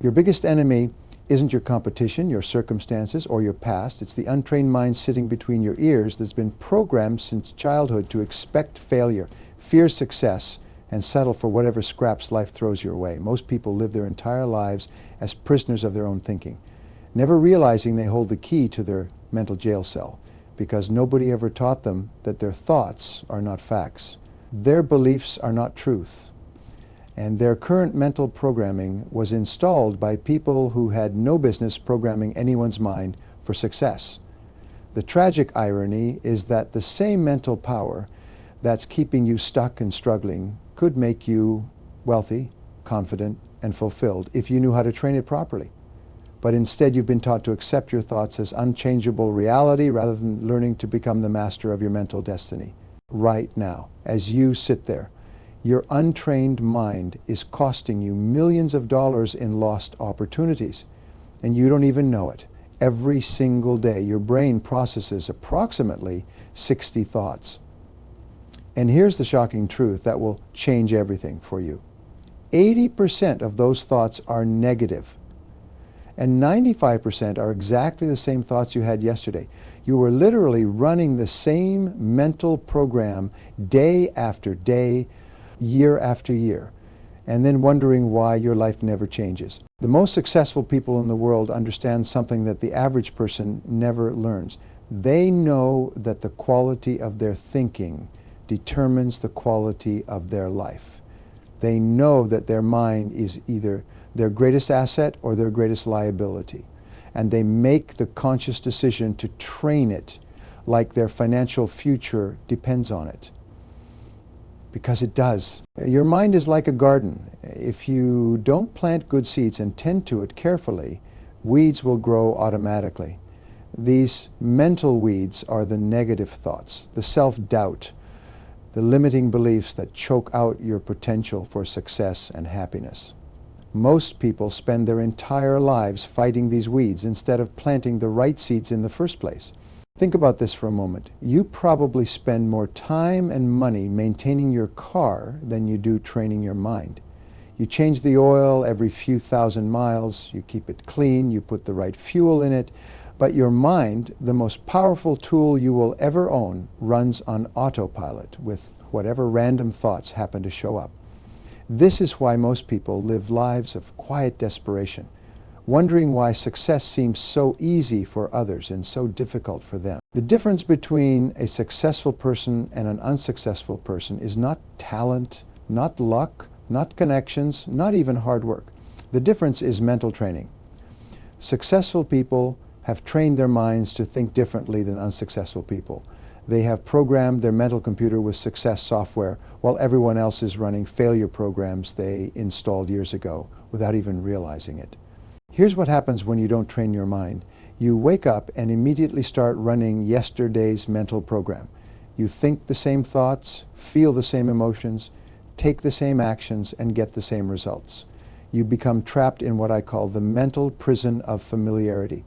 Your biggest enemy isn't your competition, your circumstances, or your past. It's the untrained mind sitting between your ears that's been programmed since childhood to expect failure, fear success, and settle for whatever scraps life throws your way. Most people live their entire lives as prisoners of their own thinking, never realizing they hold the key to their mental jail cell, because nobody ever taught them that their thoughts are not facts. Their beliefs are not truth. And their current mental programming was installed by people who had no business programming anyone's mind for success. The tragic irony is that the same mental power that's keeping you stuck and struggling could make you wealthy, confident, and fulfilled if you knew how to train it properly. But instead you've been taught to accept your thoughts as unchangeable reality rather than learning to become the master of your mental destiny. Right now, as you sit there, your untrained mind is costing you millions of dollars in lost opportunities, and you don't even know it. Every single day, your brain processes approximately 60 thoughts. And here's the shocking truth that will change everything for you. 80% of those thoughts are negative, and 95% are exactly the same thoughts you had yesterday. You were literally running the same mental program day after day, year after year, and then wondering why your life never changes. The most successful people in the world understand something that the average person never learns. They know that the quality of their thinking determines the quality of their life. They know that their mind is either their greatest asset or their greatest liability, and they make the conscious decision to train it like their financial future depends on it. Because it does. Your mind is like a garden. If you don't plant good seeds and tend to it carefully, weeds will grow automatically. These mental weeds are the negative thoughts, the self-doubt, the limiting beliefs that choke out your potential for success and happiness. Most people spend their entire lives fighting these weeds instead of planting the right seeds in the first place. Think about this for a moment. You probably spend more time and money maintaining your car than you do training your mind. You change the oil every few thousand miles, you keep it clean, you put the right fuel in it, but your mind, the most powerful tool you will ever own, runs on autopilot with whatever random thoughts happen to show up. This is why most people live lives of quiet desperation, wondering why success seems so easy for others and so difficult for them. The difference between a successful person and an unsuccessful person is not talent, not luck, not connections, not even hard work. The difference is mental training. Successful people have trained their minds to think differently than unsuccessful people. They have programmed their mental computer with success software while everyone else is running failure programs they installed years ago without even realizing it. Here's what happens when you don't train your mind. You wake up and immediately start running yesterday's mental program. You think the same thoughts, feel the same emotions, take the same actions, and get the same results. You become trapped in what I call the mental prison of familiarity.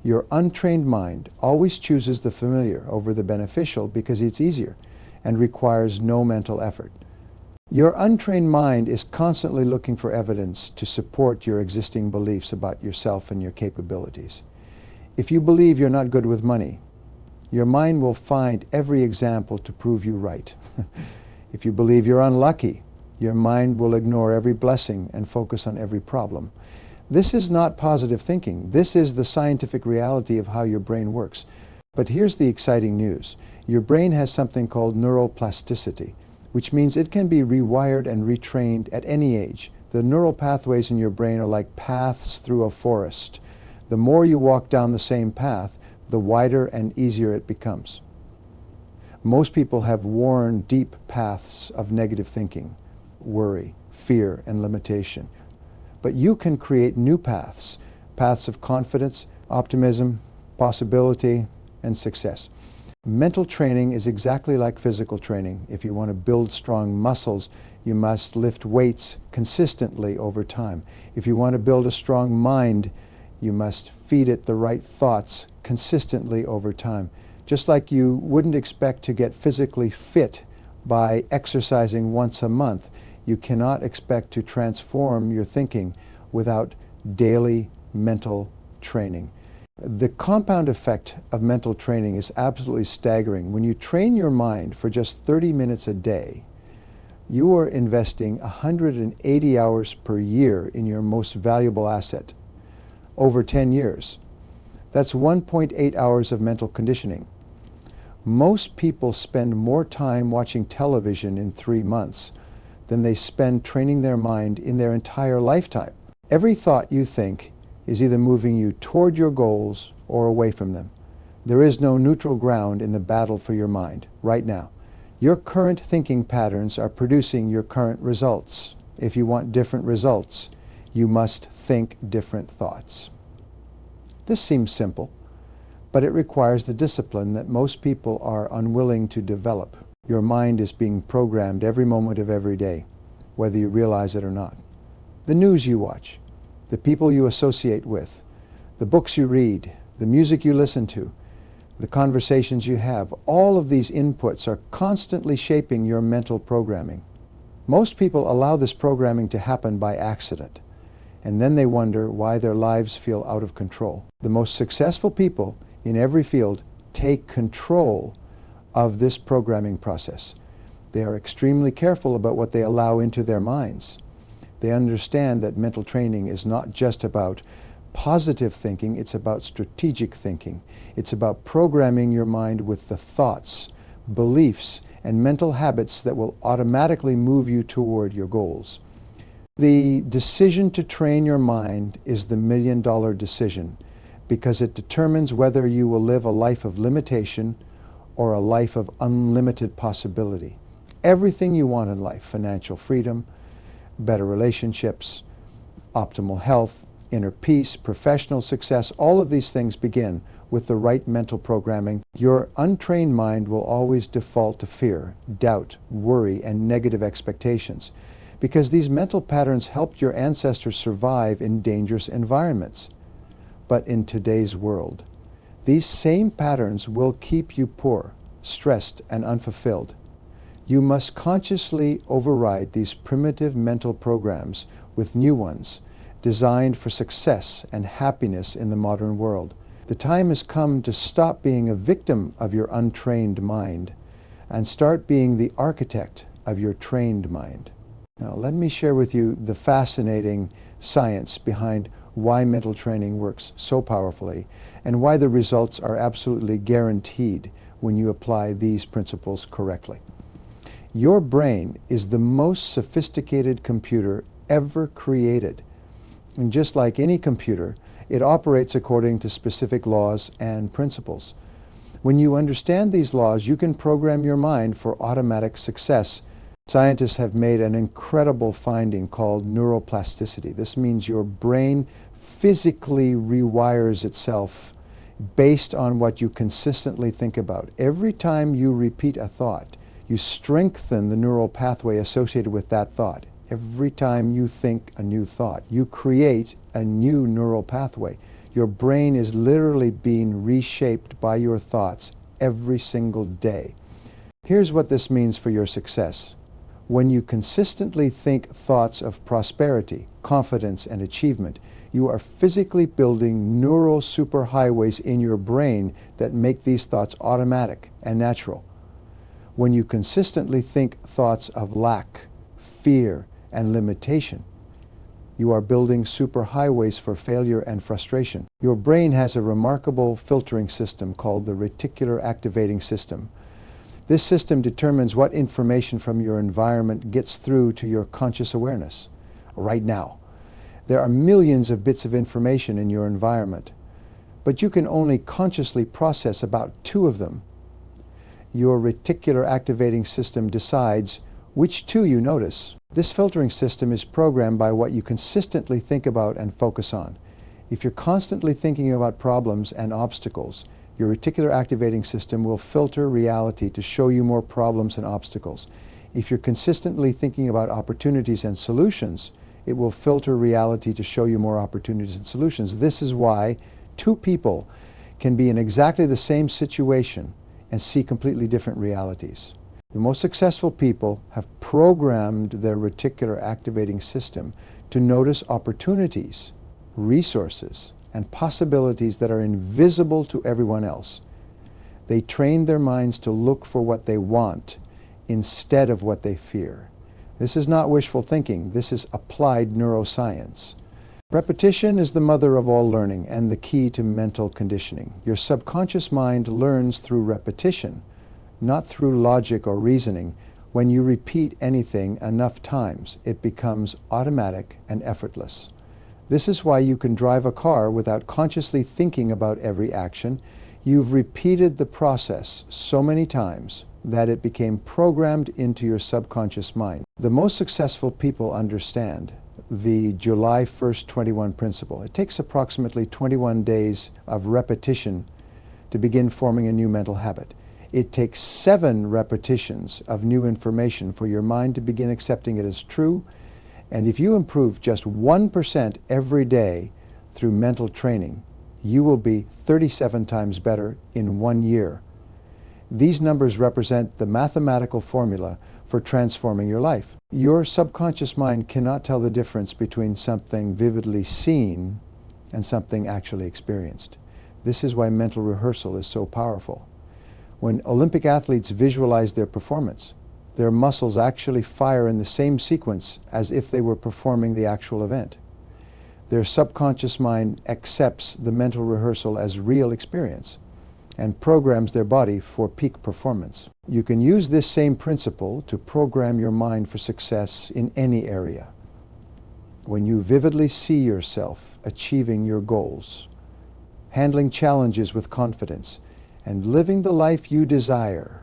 Your untrained mind always chooses the familiar over the beneficial because it's easier and requires no mental effort. Your untrained mind is constantly looking for evidence to support your existing beliefs about yourself and your capabilities. If you believe you're not good with money, your mind will find every example to prove you right. If you believe you're unlucky, your mind will ignore every blessing and focus on every problem. This is not positive thinking. This is the scientific reality of how your brain works. But here's the exciting news. Your brain has something called neuroplasticity, which means it can be rewired and retrained at any age. The neural pathways in your brain are like paths through a forest. The more you walk down the same path, the wider and easier it becomes. Most people have worn deep paths of negative thinking, worry, fear, and limitation. But you can create new paths, paths of confidence, optimism, possibility, and success. Mental training is exactly like physical training. If you want to build strong muscles, you must lift weights consistently over time. If you want to build a strong mind, you must feed it the right thoughts consistently over time. Just like you wouldn't expect to get physically fit by exercising once a month, you cannot expect to transform your thinking without daily mental training. The compound effect of mental training is absolutely staggering. When you train your mind for just 30 minutes a day, you are investing 180 hours per year in your most valuable asset over 10 years. That's 1.8 hours of mental conditioning. Most people spend more time watching television in 3 months than they spend training their mind in their entire lifetime. Every thought you think is either moving you toward your goals or away from them. There is no neutral ground in the battle for your mind right now. Your current thinking patterns are producing your current results. If you want different results, you must think different thoughts. This seems simple, but it requires the discipline that most people are unwilling to develop. Your mind is being programmed every moment of every day, whether you realize it or not. The news you watch, the people you associate with, the books you read, the music you listen to, the conversations you have, all of these inputs are constantly shaping your mental programming. Most people allow this programming to happen by accident, and then they wonder why their lives feel out of control. The most successful people in every field take control of this programming process. They are extremely careful about what they allow into their minds. They understand that mental training is not just about positive thinking, it's about strategic thinking. It's about programming your mind with the thoughts, beliefs, and mental habits that will automatically move you toward your goals. The decision to train your mind is the million-dollar decision because it determines whether you will live a life of limitation or a life of unlimited possibility. Everything you want in life, financial freedom, better relationships, optimal health, inner peace, professional success, all of these things begin with the right mental programming. Your untrained mind will always default to fear, doubt, worry, and negative expectations because these mental patterns helped your ancestors survive in dangerous environments. But in today's world, these same patterns will keep you poor, stressed, and unfulfilled. You must consciously override these primitive mental programs with new ones designed for success and happiness in the modern world. The time has come to stop being a victim of your untrained mind and start being the architect of your trained mind. Now, let me share with you the fascinating science behind why mental training works so powerfully and why the results are absolutely guaranteed when you apply these principles correctly. Your brain is the most sophisticated computer ever created. And just like any computer, it operates according to specific laws and principles. When you understand these laws, you can program your mind for automatic success. Scientists have made an incredible finding called neuroplasticity. This means your brain physically rewires itself based on what you consistently think about. Every time you repeat a thought, you strengthen the neural pathway associated with that thought. Every time you think a new thought, you create a new neural pathway. Your brain is literally being reshaped by your thoughts every single day. Here's what this means for your success. When you consistently think thoughts of prosperity, confidence, and achievement, you are physically building neural superhighways in your brain that make these thoughts automatic and natural. When you consistently think thoughts of lack, fear, and limitation, you are building superhighways for failure and frustration. Your brain has a remarkable filtering system called the reticular activating system. This system determines what information from your environment gets through to your conscious awareness right now. There are millions of bits of information in your environment, but you can only consciously process about 2 of them. Your reticular activating system decides which 2 you notice. This filtering system is programmed by what you consistently think about and focus on. If you're constantly thinking about problems and obstacles, your reticular activating system will filter reality to show you more problems and obstacles. If you're consistently thinking about opportunities and solutions, it will filter reality to show you more opportunities and solutions. This is why 2 people can be in exactly the same situation and see completely different realities. The most successful people have programmed their reticular activating system to notice opportunities, resources, and possibilities that are invisible to everyone else. They train their minds to look for what they want instead of what they fear. This is not wishful thinking. This is applied neuroscience. Repetition is the mother of all learning and the key to mental conditioning. Your subconscious mind learns through repetition, not through logic or reasoning. When you repeat anything enough times, it becomes automatic and effortless. This is why you can drive a car without consciously thinking about every action. You've repeated the process so many times that it became programmed into your subconscious mind. The most successful people understand the July 1st, 21 principle. It takes approximately 21 days of repetition to begin forming a new mental habit. It takes 7 repetitions of new information for your mind to begin accepting it as true. And if you improve just 1% every day through mental training, you will be 37 times better in 1 year. These numbers represent the mathematical formula for transforming your life. Your subconscious mind cannot tell the difference between something vividly seen and something actually experienced. This is why mental rehearsal is so powerful. When Olympic athletes visualize their performance, their muscles actually fire in the same sequence as if they were performing the actual event. Their subconscious mind accepts the mental rehearsal as real experience and programs their body for peak performance. You can use this same principle to program your mind for success in any area. When you vividly see yourself achieving your goals, handling challenges with confidence, and living the life you desire,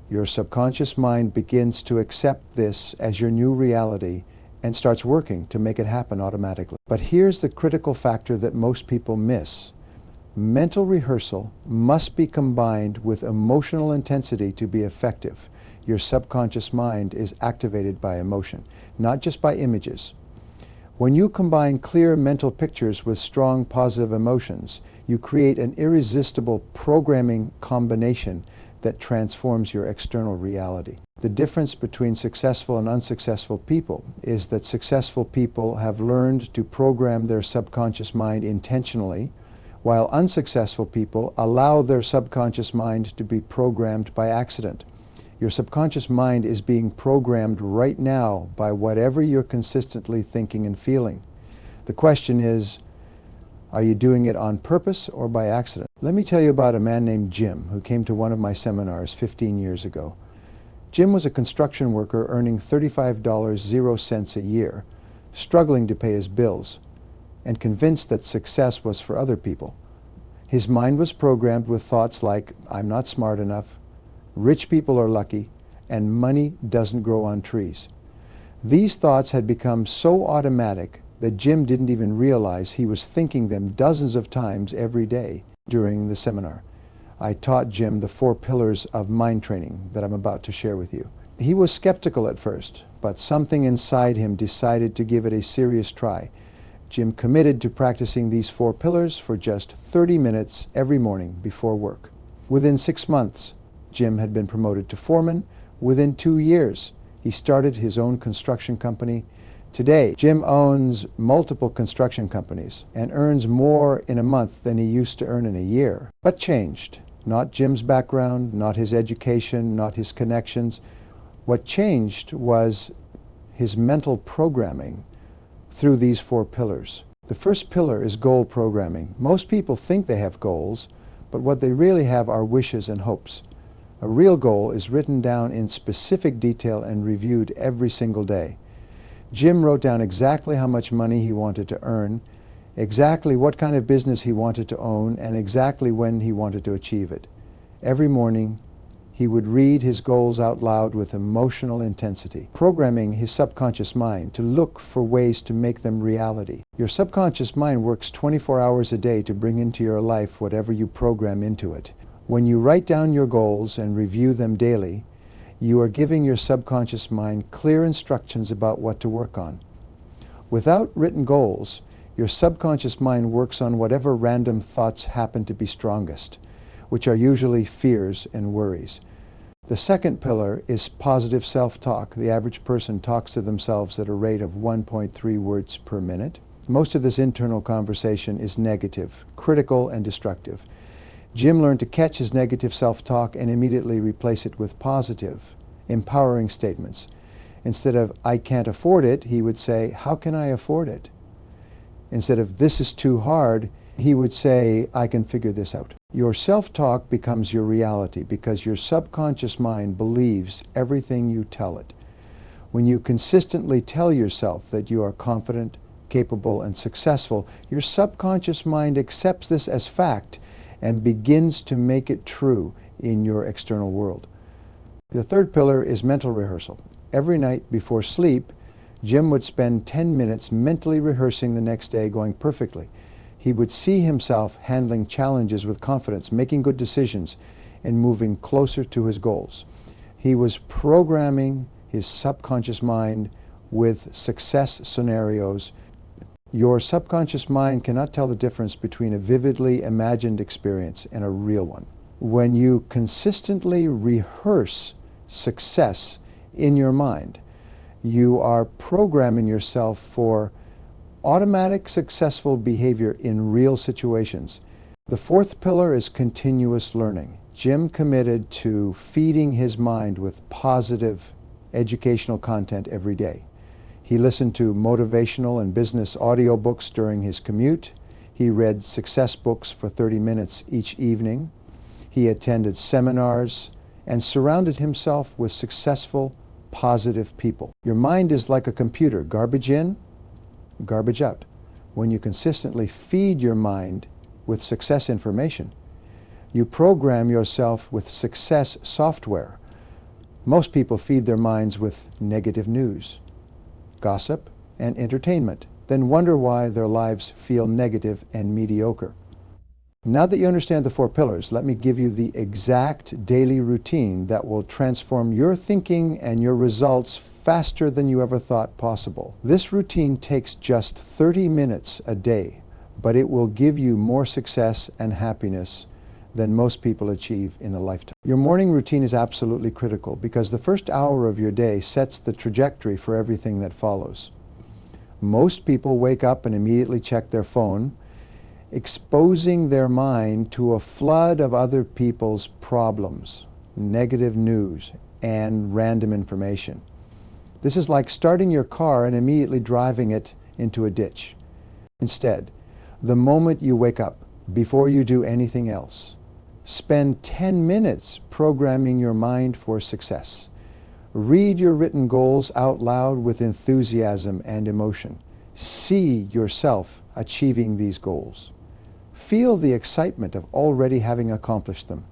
your subconscious mind begins to accept this as your new reality and starts working to make it happen automatically. But here's the critical factor that most people miss. Mental rehearsal must be combined with emotional intensity to be effective. Your subconscious mind is activated by emotion, not just by images. When you combine clear mental pictures with strong positive emotions, you create an irresistible programming combination that transforms your external reality. The difference between successful and unsuccessful people is that successful people have learned to program their subconscious mind intentionally, while unsuccessful people allow their subconscious mind to be programmed by accident. Your subconscious mind is being programmed right now by whatever you're consistently thinking and feeling. The question is, are you doing it on purpose or by accident? Let me tell you about a man named Jim who came to one of my seminars 15 years ago. Jim was a construction worker earning $35.00 a year, struggling to pay his bills, and convinced that success was for other people. His mind was programmed with thoughts like, I'm not smart enough, rich people are lucky, and money doesn't grow on trees. These thoughts had become so automatic that Jim didn't even realize he was thinking them dozens of times every day during the seminar. I taught Jim the 4 pillars of mind training that I'm about to share with you. He was skeptical at first, but something inside him decided to give it a serious try. Jim committed to practicing these 4 pillars for just 30 minutes every morning before work. Within 6 months, Jim had been promoted to foreman. Within 2 years, he started his own construction company. Today, Jim owns multiple construction companies and earns more in a month than he used to earn in a year. What changed? Not Jim's background, not his education, not his connections. What changed was his mental programming through these 4 pillars. The first pillar is goal programming. Most people think they have goals, but what they really have are wishes and hopes. A real goal is written down in specific detail and reviewed every single day. Jim wrote down exactly how much money he wanted to earn, exactly what kind of business he wanted to own, and exactly when he wanted to achieve it. Every morning, he would read his goals out loud with emotional intensity, programming his subconscious mind to look for ways to make them reality. Your subconscious mind works 24 hours a day to bring into your life whatever you program into it. When you write down your goals and review them daily, you are giving your subconscious mind clear instructions about what to work on. Without written goals, your subconscious mind works on whatever random thoughts happen to be strongest, which are usually fears and worries. The second pillar is positive self-talk. The average person talks to themselves at a rate of 1.3 words per minute. Most of this internal conversation is negative, critical, and destructive. Jim learned to catch his negative self-talk and immediately replace it with positive, empowering statements. Instead of, "I can't afford it," he would say, "How can I afford it?" Instead of, "This is too hard," he would say, "I can figure this out." Your self-talk becomes your reality because your subconscious mind believes everything you tell it. When you consistently tell yourself that you are confident, capable, and successful, your subconscious mind accepts this as fact and begins to make it true in your external world. The third pillar is mental rehearsal. Every night before sleep, Jim would spend 10 minutes mentally rehearsing the next day going perfectly. He would see himself handling challenges with confidence, making good decisions, and moving closer to his goals. He was programming his subconscious mind with success scenarios. Your subconscious mind cannot tell the difference between a vividly imagined experience and a real one. When you consistently rehearse success in your mind, you are programming yourself for automatic successful behavior in real situations. The fourth pillar is continuous learning. Jim committed to feeding his mind with positive educational content every day. He listened to motivational and business audiobooks during his commute. He read success books for 30 minutes each evening. He attended seminars and surrounded himself with successful, positive people. Your mind is like a computer, garbage in, garbage out. When you consistently feed your mind with success information, you program yourself with success software. Most people feed their minds with negative news, gossip, and entertainment, then wonder why their lives feel negative and mediocre. Now that you understand the four pillars, let me give you the exact daily routine that will transform your thinking and your results faster than you ever thought possible. This routine takes just 30 minutes a day, but it will give you more success and happiness than most people achieve in a lifetime. Your morning routine is absolutely critical because the first hour of your day sets the trajectory for everything that follows. Most people wake up and immediately check their phone, exposing their mind to a flood of other people's problems, negative news, and random information. This is like starting your car and immediately driving it into a ditch. Instead, the moment you wake up, before you do anything else, spend 10 minutes programming your mind for success. Read your written goals out loud with enthusiasm and emotion. See yourself achieving these goals. Feel the excitement of already having accomplished them.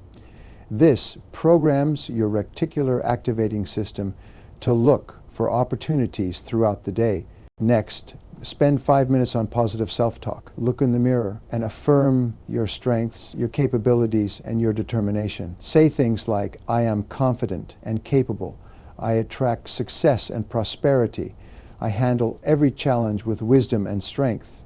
This programs your reticular activating system to look for opportunities throughout the day. Next, spend 5 minutes on positive self-talk. Look in the mirror and affirm your strengths, your capabilities, and your determination. Say things like, "I am confident and capable. I attract success and prosperity. I handle every challenge with wisdom and strength."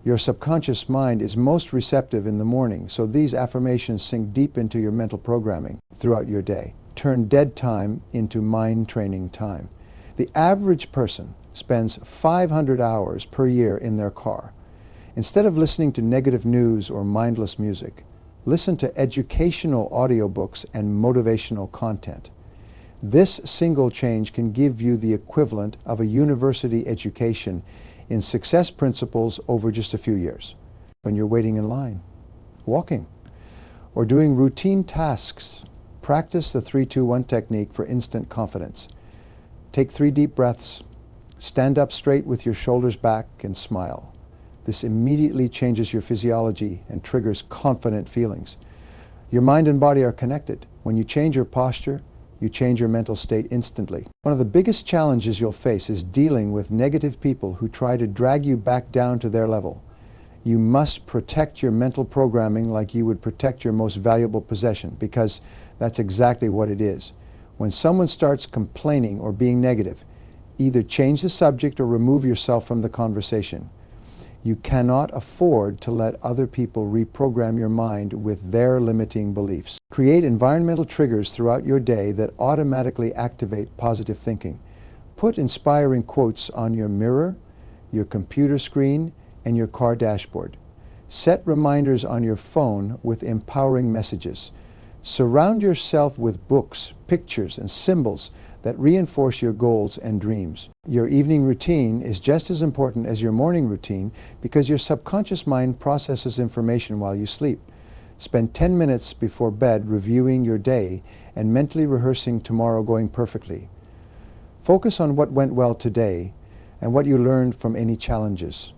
Your subconscious mind is most receptive in the morning, so these affirmations sink deep into your mental programming throughout your day. Turn dead time into mind training time. The average person spends 500 hours per year in their car. Instead of listening to negative news or mindless music, listen to educational audiobooks and motivational content. This single change can give you the equivalent of a university education in success principles over just a few years. When you're waiting in line, walking, or doing routine tasks, practice the 3-2-1 technique for instant confidence. Take 3 deep breaths, stand up straight with your shoulders back, and smile. This immediately changes your physiology and triggers confident feelings. Your mind and body are connected. When you change your posture, you change your mental state instantly. One of the biggest challenges you'll face is dealing with negative people who try to drag you back down to their level. You must protect your mental programming like you would protect your most valuable possession, because that's exactly what it is. When someone starts complaining or being negative, either change the subject or remove yourself from the conversation. You cannot afford to let other people reprogram your mind with their limiting beliefs. Create environmental triggers throughout your day that automatically activate positive thinking. Put inspiring quotes on your mirror, your computer screen, and your car dashboard. Set reminders on your phone with empowering messages. Surround yourself with books, pictures, and symbols that reinforce your goals and dreams. Your evening routine is just as important as your morning routine because your subconscious mind processes information while you sleep. Spend 10 minutes before bed reviewing your day and mentally rehearsing tomorrow going perfectly. Focus on what went well today and what you learned from any challenges.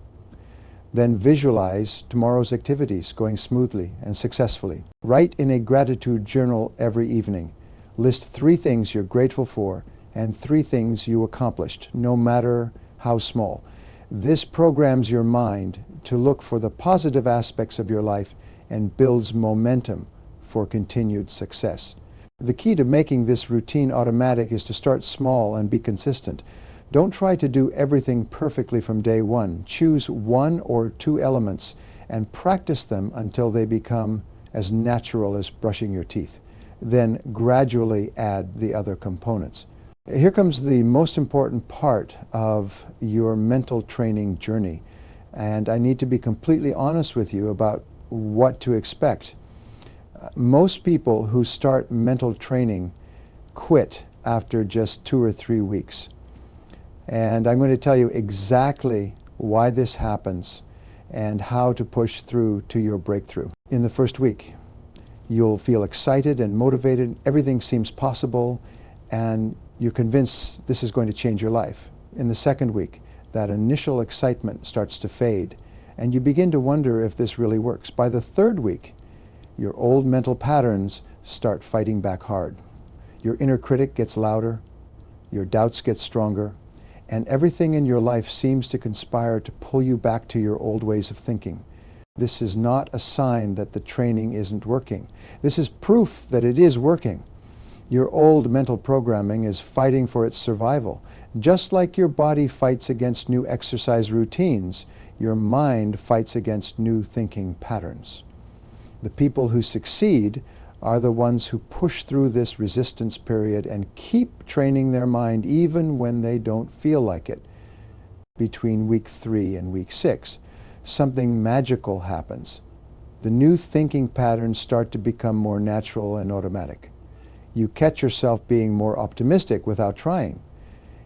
Then visualize tomorrow's activities going smoothly and successfully. Write in a gratitude journal every evening. List 3 things you're grateful for and 3 things you accomplished, no matter how small. This programs your mind to look for the positive aspects of your life and builds momentum for continued success. The key to making this routine automatic is to start small and be consistent. Don't try to do everything perfectly from day one. Choose 1 or 2 elements and practice them until they become as natural as brushing your teeth. Then gradually add the other components. Here comes the most important part of your mental training journey, and I need to be completely honest with you about what to expect. Most people who start mental training quit after just 2 or 3 weeks. And I'm going to tell you exactly why this happens and how to push through to your breakthrough. In the first week, you'll feel excited and motivated, everything seems possible, and you're convinced this is going to change your life. In the second week, that initial excitement starts to fade, and you begin to wonder if this really works. By the third week, your old mental patterns start fighting back hard. Your inner critic gets louder, your doubts get stronger, and everything in your life seems to conspire to pull you back to your old ways of thinking. This is not a sign that the training isn't working. This is proof that it is working. Your old mental programming is fighting for its survival. Just like your body fights against new exercise routines, your mind fights against new thinking patterns. The people who succeed are the ones who push through this resistance period and keep training their mind even when they don't feel like it. Between week 3 and week 6, something magical happens. The new thinking patterns start to become more natural and automatic. You catch yourself being more optimistic without trying.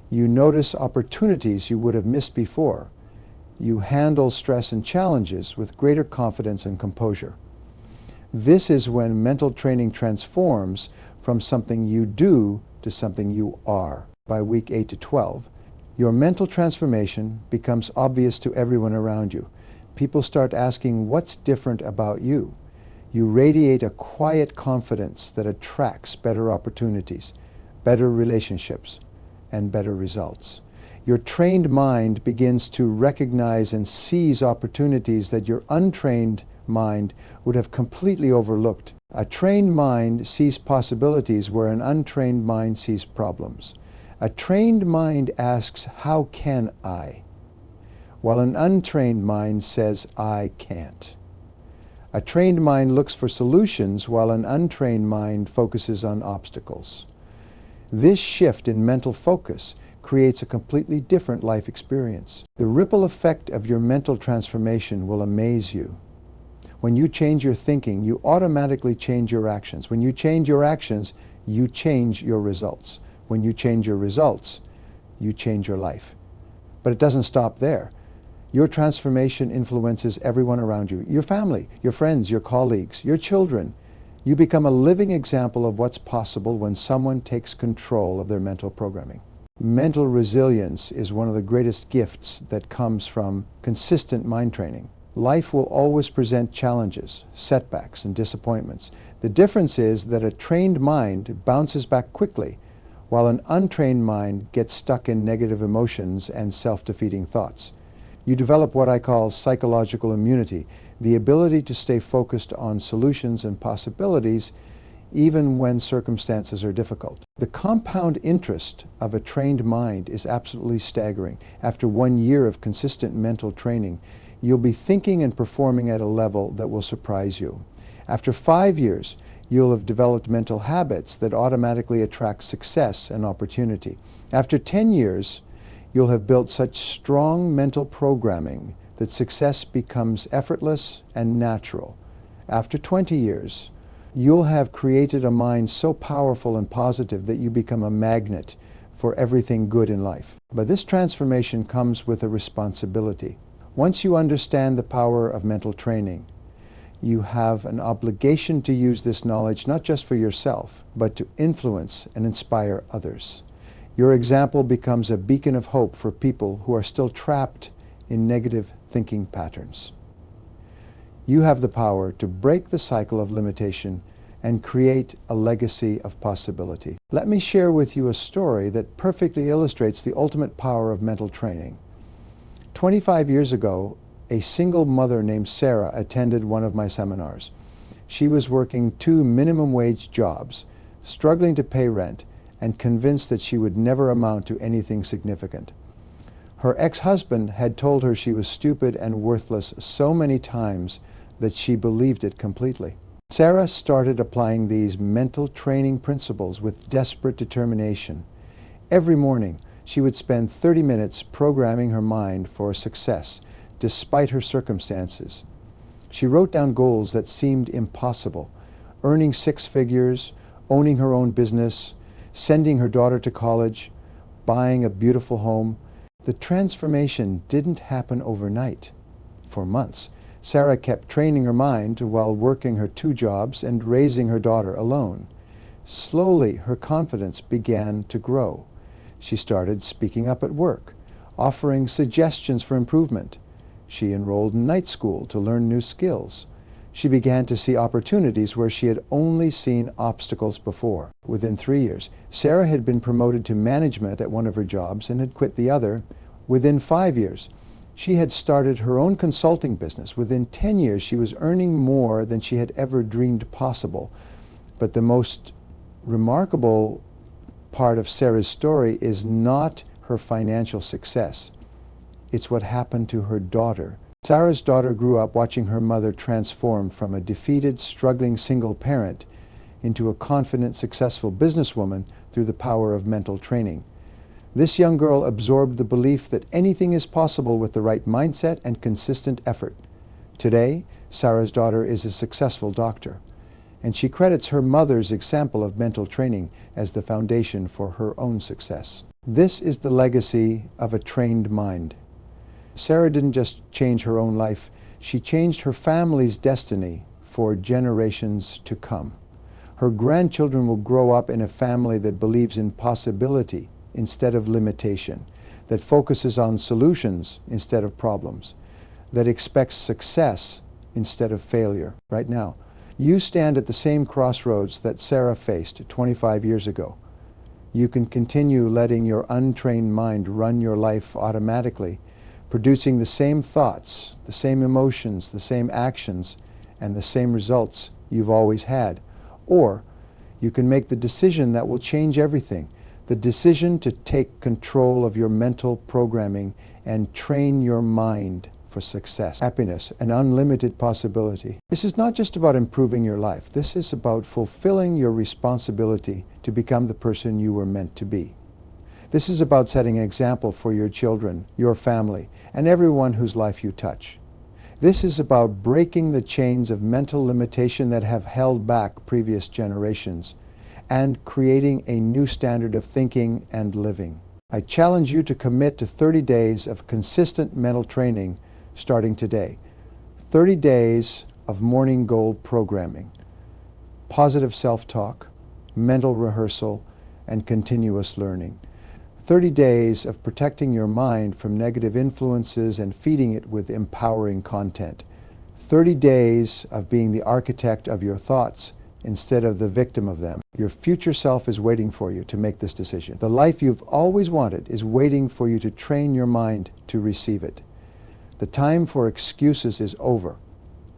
You notice opportunities you would have missed before. You handle stress and challenges with greater confidence and composure. This is when mental training transforms from something you do to something you are. By week 8 to 12, your mental transformation becomes obvious to everyone around you. People start asking, what's different about you? You radiate a quiet confidence that attracts better opportunities, better relationships, and better results. Your trained mind begins to recognize and seize opportunities that your untrained mind would have completely overlooked. A trained mind sees possibilities where an untrained mind sees problems. A trained mind asks, how can I? While an untrained mind says, I can't. A trained mind looks for solutions while an untrained mind focuses on obstacles. This shift in mental focus creates a completely different life experience. The ripple effect of your mental transformation will amaze you. When you change your thinking, you automatically change your actions. When you change your actions, you change your results. When you change your results, you change your life. But it doesn't stop there. Your transformation influences everyone around you, your family, your friends, your colleagues, your children. You become a living example of what's possible when someone takes control of their mental programming. Mental resilience is one of the greatest gifts that comes from consistent mind training. Life will always present challenges, setbacks, and disappointments. The difference is that a trained mind bounces back quickly, while an untrained mind gets stuck in negative emotions and self-defeating thoughts. You develop what I call psychological immunity, the ability to stay focused on solutions and possibilities even when circumstances are difficult. The compound interest of a trained mind is absolutely staggering. After 1 year of consistent mental training, you'll be thinking and performing at a level that will surprise you. After 5 years, You'll have developed mental habits that automatically attract success and opportunity. After 10 years, you'll have built such strong mental programming that success becomes effortless and natural. After 20 years, you'll have created a mind so powerful and positive that you become a magnet for everything good in life. But this transformation comes with a responsibility. Once you understand the power of mental training, you have an obligation to use this knowledge not just for yourself, but to influence and inspire others. Your example becomes a beacon of hope for people who are still trapped in negative thinking patterns. You have the power to break the cycle of limitation and create a legacy of possibility. Let me share with you a story that perfectly illustrates the ultimate power of mental training. 25 years ago, a single mother named Sarah attended one of my seminars. She was working 2 minimum wage jobs, struggling to pay rent, and convinced that she would never amount to anything significant. Her ex-husband had told her she was stupid and worthless so many times that she believed it completely. Sarah started applying these mental training principles with desperate determination. Every morning, she would spend 30 minutes programming her mind for success, despite her circumstances. She wrote down goals that seemed impossible: earning 6 figures, owning her own business, sending her daughter to college, buying a beautiful home. The transformation didn't happen overnight. For months, Sarah kept training her mind while working her 2 jobs and raising her daughter alone. Slowly, her confidence began to grow. She started speaking up at work, offering suggestions for improvement. She enrolled in night school to learn new skills. She began to see opportunities where she had only seen obstacles before. Within 3 years, Sarah had been promoted to management at one of her jobs and had quit the other. Within 5 years, she had started her own consulting business. Within 10 years, she was earning more than she had ever dreamed possible. But the most remarkable part of Sarah's story is not her financial success. It's what happened to her daughter. Sarah's daughter grew up watching her mother transform from a defeated, struggling single parent into a confident, successful businesswoman through the power of mental training. This young girl absorbed the belief that anything is possible with the right mindset and consistent effort. Today, Sarah's daughter is a successful doctor, and she credits her mother's example of mental training as the foundation for her own success. This is the legacy of a trained mind. Sarah didn't just change her own life, she changed her family's destiny for generations to come. Her grandchildren will grow up in a family that believes in possibility instead of limitation, that focuses on solutions instead of problems, that expects success instead of failure. Right now, you stand at the same crossroads that Sarah faced 25 years ago. You can continue letting your untrained mind run your life automatically, producing the same thoughts, the same emotions, the same actions, and the same results you've always had. Or you can make the decision that will change everything, the decision to take control of your mental programming and train your mind for success, happiness, and unlimited possibility. This is not just about improving your life. This is about fulfilling your responsibility to become the person you were meant to be. This is about setting an example for your children, your family, and everyone whose life you touch. This is about breaking the chains of mental limitation that have held back previous generations and creating a new standard of thinking and living. I challenge you to commit to 30 days of consistent mental training starting today. 30 days of morning goal programming, positive self-talk, mental rehearsal, and continuous learning. 30 days of protecting your mind from negative influences and feeding it with empowering content. 30 days of being the architect of your thoughts instead of the victim of them. Your future self is waiting for you to make this decision. The life you've always wanted is waiting for you to train your mind to receive it. The time for excuses is over.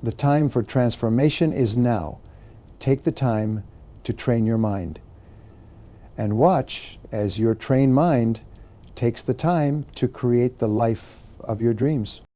The time for transformation is now. Take the time to train your mind. And watch as your trained mind takes the time to create the life of your dreams.